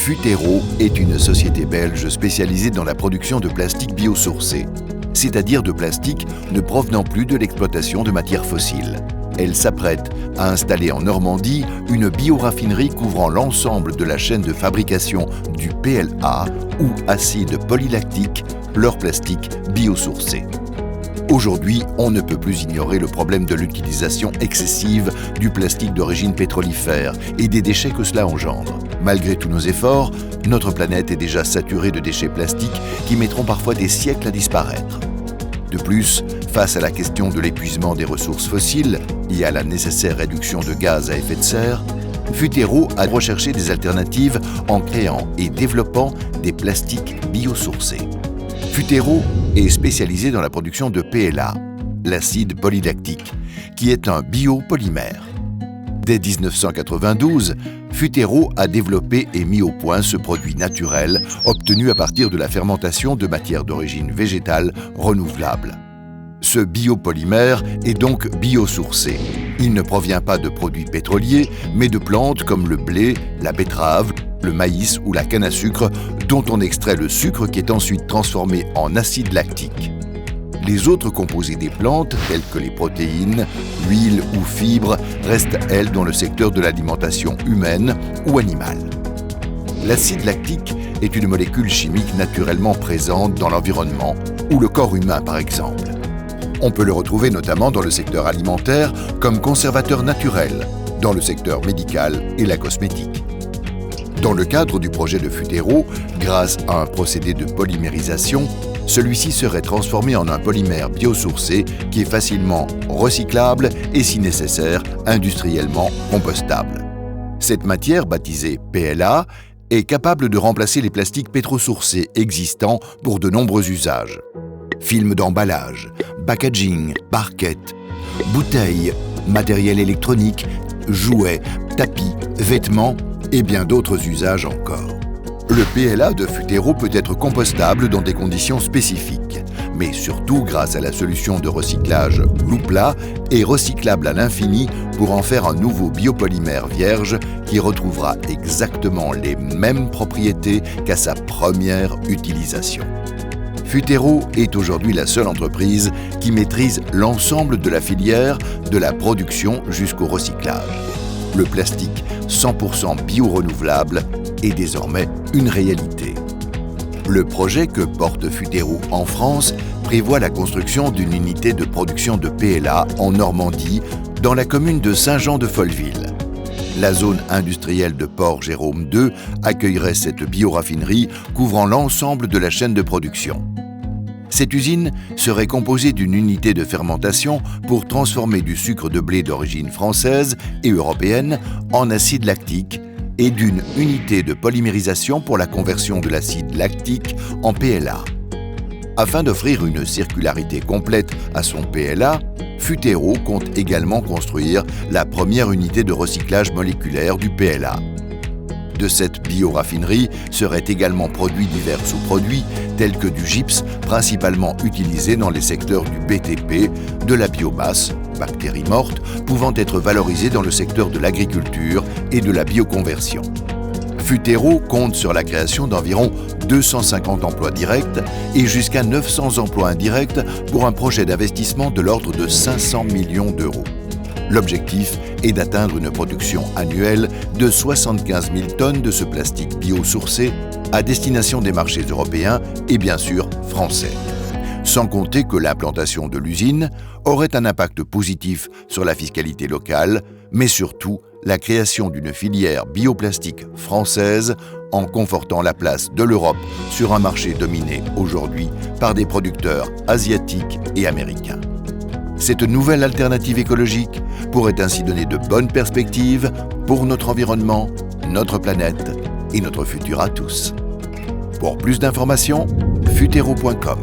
Futero est une société belge spécialisée dans la production de plastique biosourcé, c'est-à-dire de plastique ne provenant plus de l'exploitation de matières fossiles. Elle s'apprête à installer en Normandie une bioraffinerie couvrant l'ensemble de la chaîne de fabrication du PLA ou acide polylactique, leur plastique biosourcé. Aujourd'hui, on ne peut plus ignorer le problème de l'utilisation excessive du plastique d'origine pétrolifère et des déchets que cela engendre. Malgré tous nos efforts, notre planète est déjà saturée de déchets plastiques qui mettront parfois des siècles à disparaître. De plus, face à la question de l'épuisement des ressources fossiles et à la nécessaire réduction de gaz à effet de serre, Futero a recherché des alternatives en créant et développant des plastiques biosourcés. Futero est spécialisé dans la production de PLA, l'acide polylactique, qui est un biopolymère. Dès 1992, Futero a développé et mis au point ce produit naturel obtenu à partir de la fermentation de matières d'origine végétale renouvelables. Ce biopolymère est donc biosourcé. Il ne provient pas de produits pétroliers, mais de plantes comme le blé, la betterave, le maïs ou la canne à sucre, dont on extrait le sucre qui est ensuite transformé en acide lactique. Les autres composés des plantes, tels que les protéines, l'huile ou fibres, restent, elles, dans le secteur de l'alimentation humaine ou animale. L'acide lactique est une molécule chimique naturellement présente dans l'environnement ou le corps humain, par exemple. On peut le retrouver notamment dans le secteur alimentaire comme conservateur naturel, dans le secteur médical et la cosmétique. Dans le cadre du projet de Futero, grâce à un procédé de polymérisation, celui-ci serait transformé en un polymère biosourcé qui est facilement recyclable et, si nécessaire, industriellement compostable. Cette matière, baptisée PLA, est capable de remplacer les plastiques pétrosourcés existants pour de nombreux usages. Films d'emballage, packaging, barquettes, bouteilles, matériel électronique, jouets, tapis, vêtements et bien d'autres usages encore. Le PLA de Futero peut être compostable dans des conditions spécifiques, mais surtout grâce à la solution de recyclage Loupla est recyclable à l'infini pour en faire un nouveau biopolymère vierge qui retrouvera exactement les mêmes propriétés qu'à sa première utilisation. Futero est aujourd'hui la seule entreprise qui maîtrise l'ensemble de la filière, de la production jusqu'au recyclage. Le plastique 100% bio-renouvelable est désormais une réalité. Le projet que porte Futero en France prévoit la construction d'une unité de production de PLA en Normandie, dans la commune de Saint-Jean-de-Folleville. La zone industrielle de Port-Jérôme 2 accueillerait cette bioraffinerie couvrant l'ensemble de la chaîne de production. Cette usine serait composée d'une unité de fermentation pour transformer du sucre de blé d'origine française et européenne en acide lactique et d'une unité de polymérisation pour la conversion de l'acide lactique en PLA. Afin d'offrir une circularité complète à son PLA, Futero compte également construire la première unité de recyclage moléculaire du PLA. De cette bioraffinerie seraient également produits divers sous-produits tels que du gypse, principalement utilisé dans les secteurs du BTP, de la biomasse, bactéries mortes, pouvant être valorisées dans le secteur de l'agriculture et de la bioconversion. Futero compte sur la création d'environ 250 emplois directs et jusqu'à 900 emplois indirects pour un projet d'investissement de l'ordre de 500 millions d'euros. L'objectif est d'atteindre une production annuelle de 75 000 tonnes de ce plastique biosourcé à destination des marchés européens et bien sûr français. Sans compter que l'implantation de l'usine aurait un impact positif sur la fiscalité locale, mais surtout la création d'une filière bioplastique française en confortant la place de l'Europe sur un marché dominé aujourd'hui par des producteurs asiatiques et américains. Cette nouvelle alternative écologique pourrait ainsi donner de bonnes perspectives pour notre environnement, notre planète et notre futur à tous. Pour plus d'informations, futero.com.